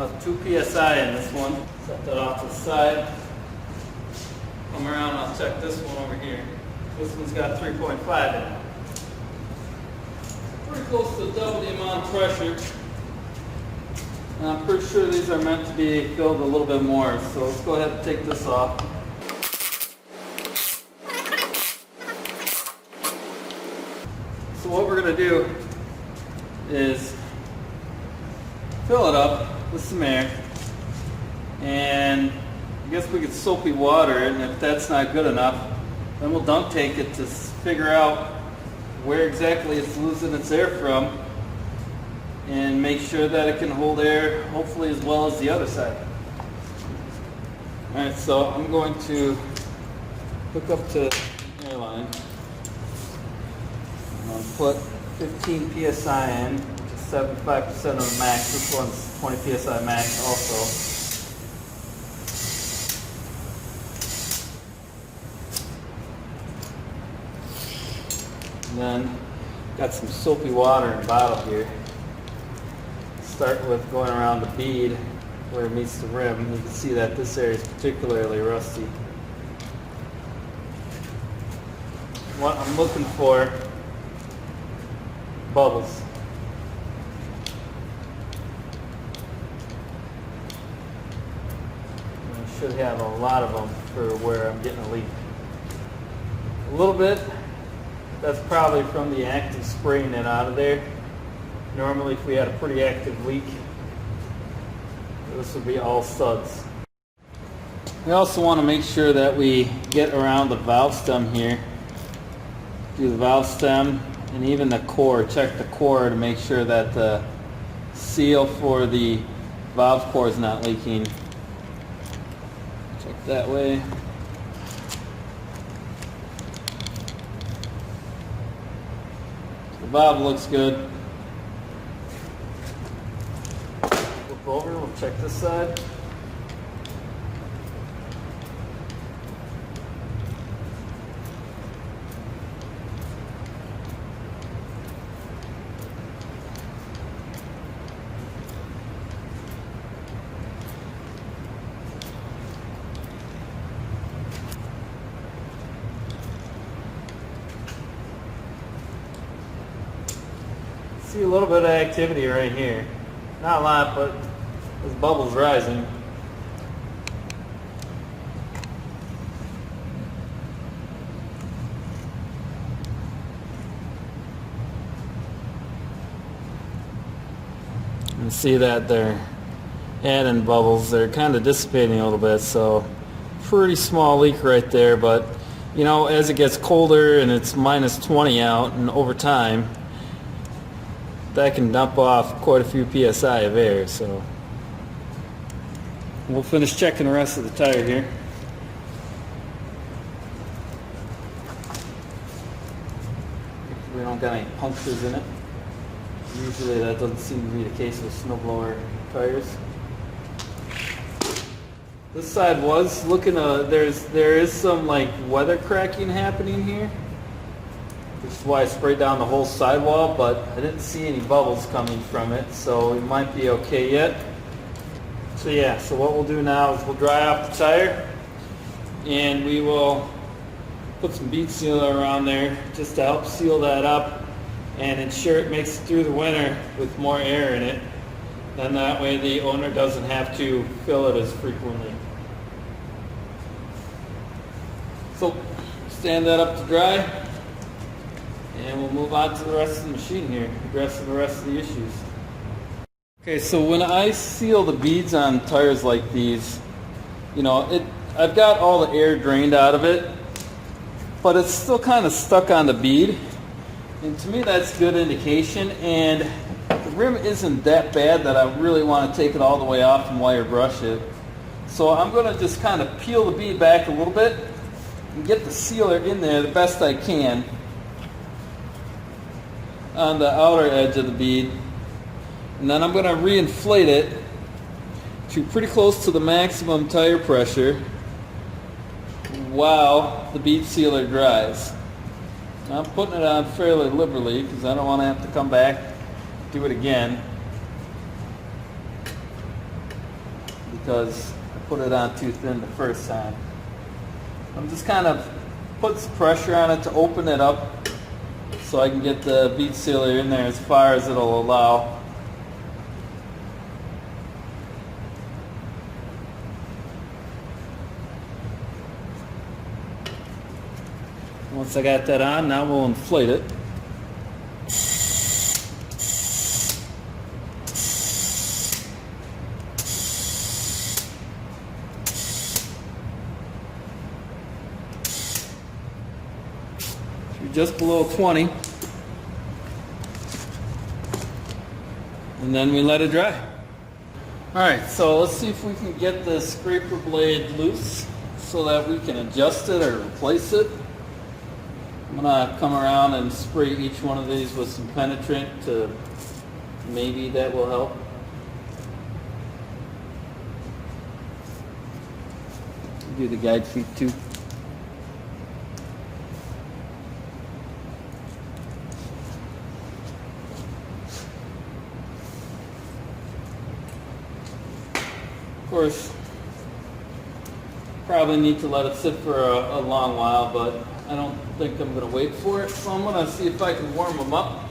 2 psi in this one. Set that off to the side. Come around, I'll check this one over here. This one's got 3.5 in it. Pretty close to double the amount of pressure. And I'm pretty sure these are meant to be filled a little bit more. So let's go ahead and take this off. So what we're going to do is fill it up with some air, and I guess we could soapy water it, and if that's not good enough, then we'll dunk take it to figure out where exactly it's losing its air from and make sure that it can hold air hopefully as well as the other side. Alright, so I'm going to hook up to the airline. I'm going to put 15 psi in, which is 75% of the max. This one's 20 psi max also. And then got some soapy water in a bottle here. Start with going around the bead where it meets the rim. You can see that this area is particularly rusty. What I'm looking for, bubbles. And I should have a lot of them for where I'm getting a leak. A little bit, that's probably from the active spraying it out of there. Normally if we had a pretty active leak, this would be all suds. We also want to make sure that we get around the valve stem here. Do the valve stem and even the core. Check the core to make sure that the seal for the valve core is not leaking. Check that way. The valve looks good. Flip over, we'll check this side. See a little bit of activity right here. Not a lot, but there's bubbles rising. You see that they're adding bubbles. They're kind of dissipating a little bit, so pretty small leak right there. But you know, as it gets colder and it's minus 20 out, and over time, that can dump off quite a few psi of air. So we'll finish checking the rest of the tire here. We don't got any punctures in it. Usually that doesn't seem to be the case with snowblower tires. This side was looking, there is some like weather cracking happening here. Which is why I sprayed down the whole sidewall, but I didn't see any bubbles coming from it, so it might be okay yet. So yeah, so what we'll do now is we'll dry off the tire, and we will put some bead sealer around there just to help seal that up and ensure it makes it through the winter with more air in it. Then that way the owner doesn't have to fill it as frequently. So stand that up to dry. And we'll move on to the rest of the machine here, addressing the rest of the issues. Okay, so when I seal the beads on tires like these, you know, I've got all the air drained out of it, but it's still kind of stuck on the bead. And to me that's good indication, and the rim isn't that bad that I really want to take it all the way off and wire brush it. So I'm going to just kind of peel the bead back a little bit and get the sealer in there the best I can on the outer edge of the bead, and then I'm going to reinflate it to pretty close to the maximum tire pressure while the bead sealer dries. Now I'm putting it on fairly liberally because I don't want to have to come back, do it again. because I put it on too thin the first time. I'm just kind of put some pressure on it to open it up so I can get the bead sealer in there as far as it'll allow. Once I got that on, now we'll inflate it. Just below 20, and then we let it dry. Alright, so let's see if we can get the scraper blade loose so that we can adjust it or replace it. I'm gonna come around and spray each one of these with some penetrant to maybe that will help. Do the guide feet too. Of course, probably need to let it sit for a long while, but I don't think I'm going to wait for it, so I'm going to see if I can warm them up.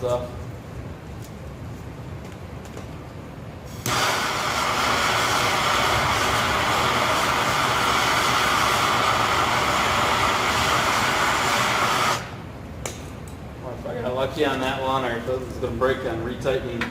Up. Or if I got lucky on that one, or if it was going to break on retightening.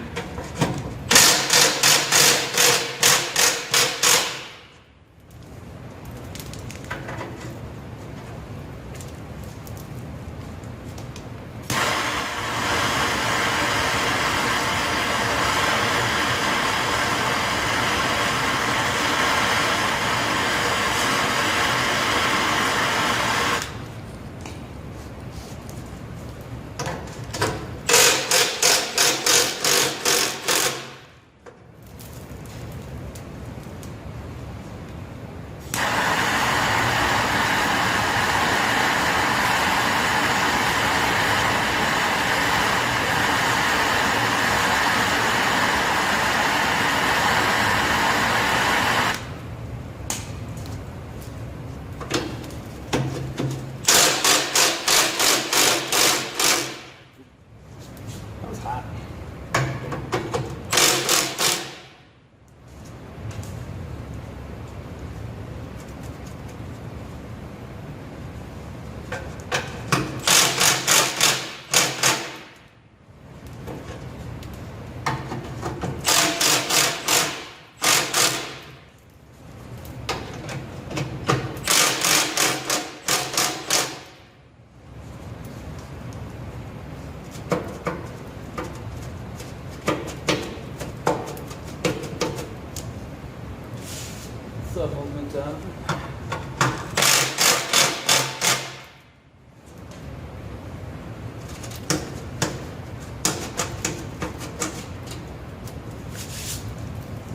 What's up, old man Jonathan?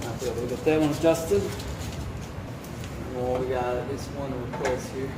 I'll be able to get that one adjusted. Well, we got at least one to replace here.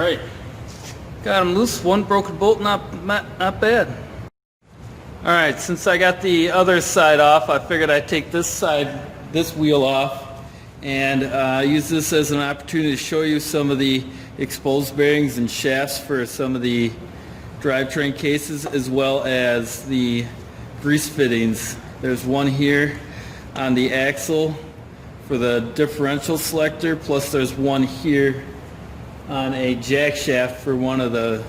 right, got them loose. One broken bolt, not bad. All right, since I got the other side off, I figured I'd take this wheel off, and use this as an opportunity to show you some of the exposed bearings and shafts for some of the drivetrain cases, as well as the grease fittings. There's one here on the axle for the differential selector, plus there's one here on a jack shaft for one of the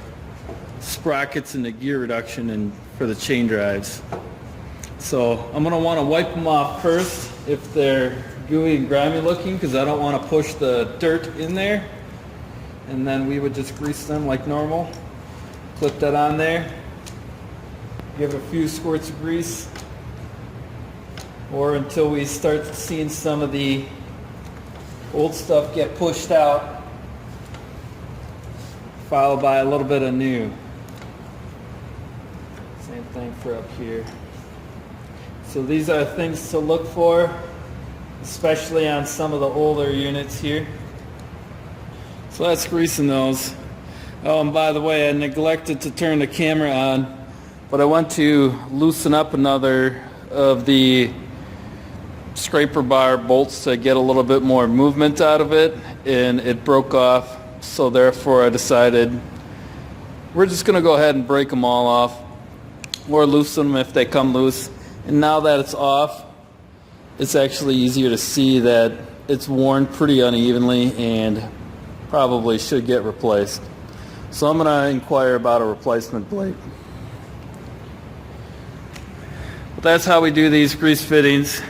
sprockets in the gear reduction and for the chain drives. So I'm going to want to wipe them off first if they're gooey and grimy looking, because I don't want to push the dirt in there. And then we would just grease them like normal. Clip that on there. Give it a few squirts of grease, or until we start seeing some of the old stuff get pushed out, followed by a little bit of new. Same thing for up here. So these are things to look for, especially on some of the older units here. So that's greasing those. Oh, and by the way, I neglected to turn the camera on, but I want to loosen up another of the scraper bar bolts to get a little bit more movement out of it, and it broke off, so therefore I decided we're just going to go ahead and break them all off, or loosen them if they come loose. And now that it's off, it's actually easier to see that it's worn pretty unevenly and probably should get replaced. So I'm going to inquire about a replacement blade. But that's how we do these grease fittings,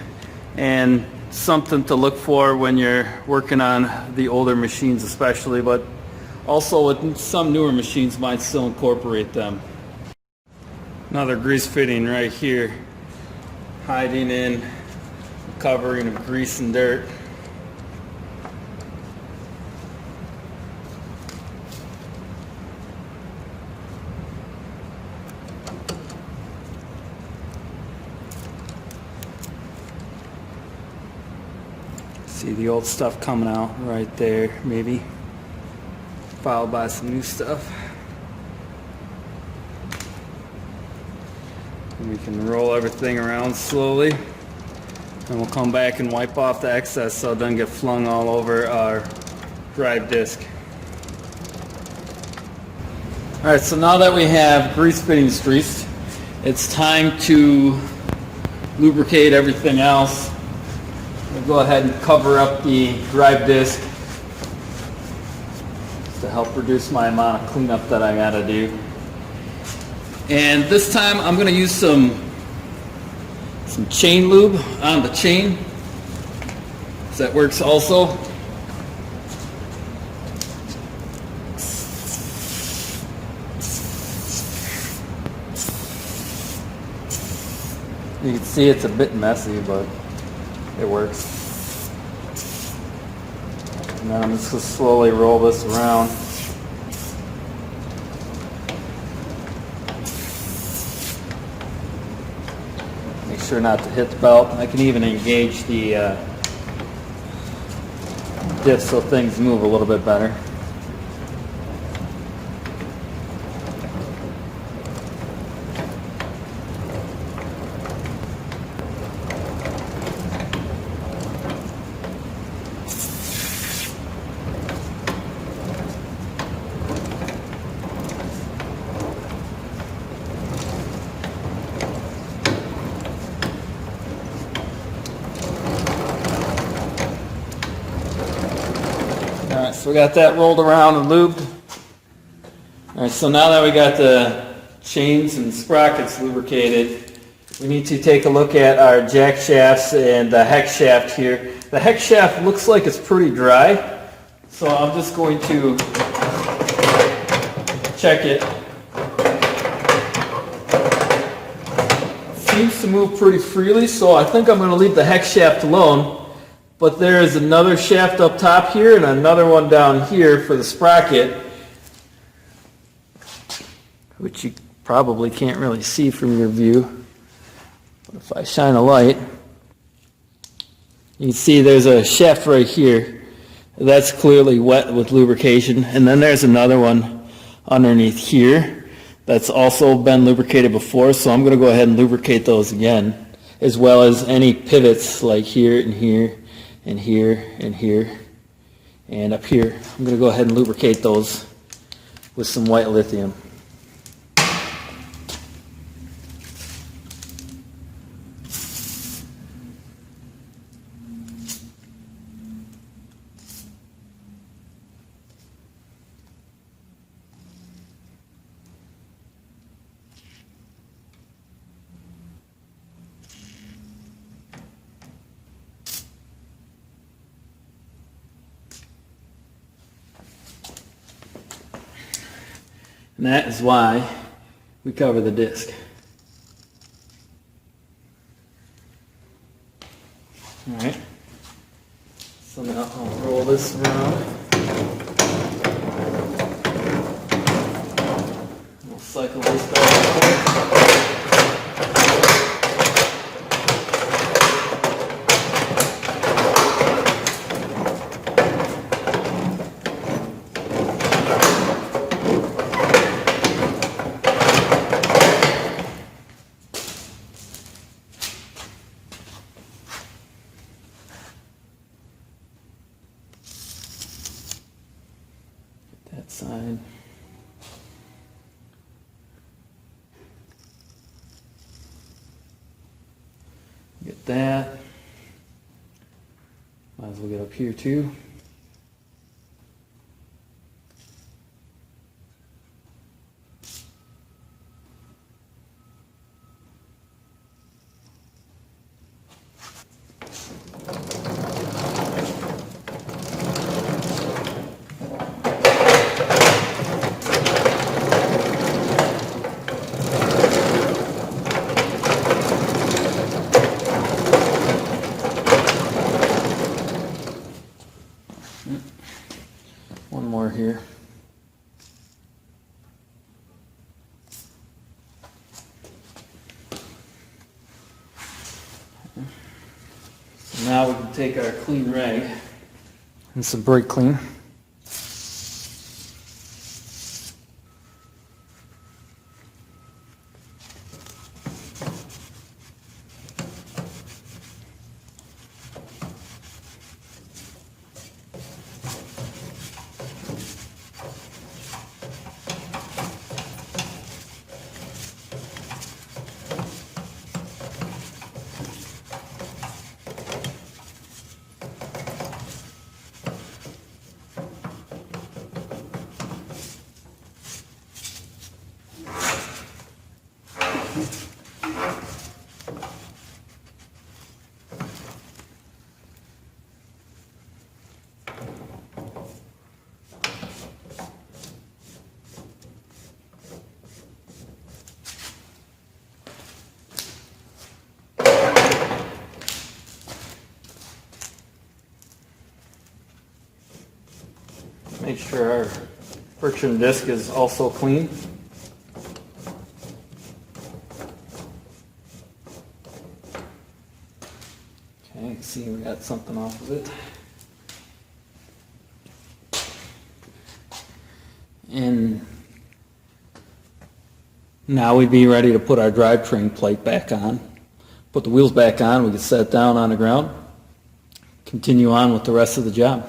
and something to look for when you're working on the older machines especially, but also with some newer machines might still incorporate them. Another grease fitting right here, hiding in a covering of grease and dirt. See the old stuff coming out right there, maybe, followed by some new stuff. And we can roll everything around slowly, and we'll come back and wipe off the excess so it doesn't get flung all over our drive disc. Alright, so now that we have grease fittings greased, it's time to lubricate everything else. We'll go ahead and cover up the drive disc to help reduce my amount of cleanup that I gotta do. And this time I'm gonna use some chain lube on the chain. So that works also. You can see it's a bit messy, but it works. And then I'm just going to slowly roll this around. Make sure not to hit the belt. I can even engage the disc so things move a little bit better. Alright, so we got that rolled around and lubed. Alright, so now that we got the chains and sprockets lubricated, we need to take a look at our jack shafts and the hex shaft here. The hex shaft looks like it's pretty dry, so I'm just going to check it. Seems to move pretty freely, so I think I'm going to leave the hex shaft alone. But there is another shaft up top here and another one down here for the sprocket, which you probably can't really see from your view. But if I shine a light, you can see there's a shaft right here. That's clearly wet with lubrication. And then there's another one underneath here that's also been lubricated before, so I'm going to go ahead and lubricate those again, as well as any pivots like here and here and here and here and up here. I'm going to go ahead and lubricate those with some white lithium. And that is why we cover the disc. Alright, so now I'll roll this around. We'll cycle this back and forth. That side. Get that. Might as well get up here too. One more here. So now we can take our clean rag and some brake clean. Make sure our friction disc is also clean. Okay, see we got something off of it. And now we'd be ready to put our drivetrain plate back on. Put the wheels back on, we can set it down on the ground, continue on with the rest of the job.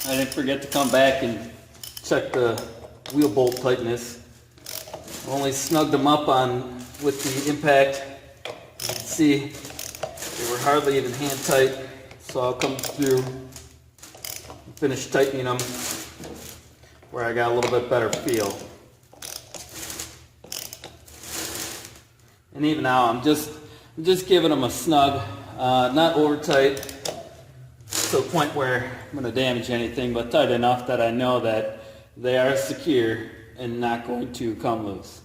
I didn't forget to come back and check the wheel bolt tightness. Only snugged them up on with the impact. You can see they were hardly even hand tight, so I'll come through and finish tightening them where I got a little bit better feel. And even now I'm just giving them a snug, not over tight to the point where I'm going to damage anything, but tight enough that I know that they are secure and not going to come loose.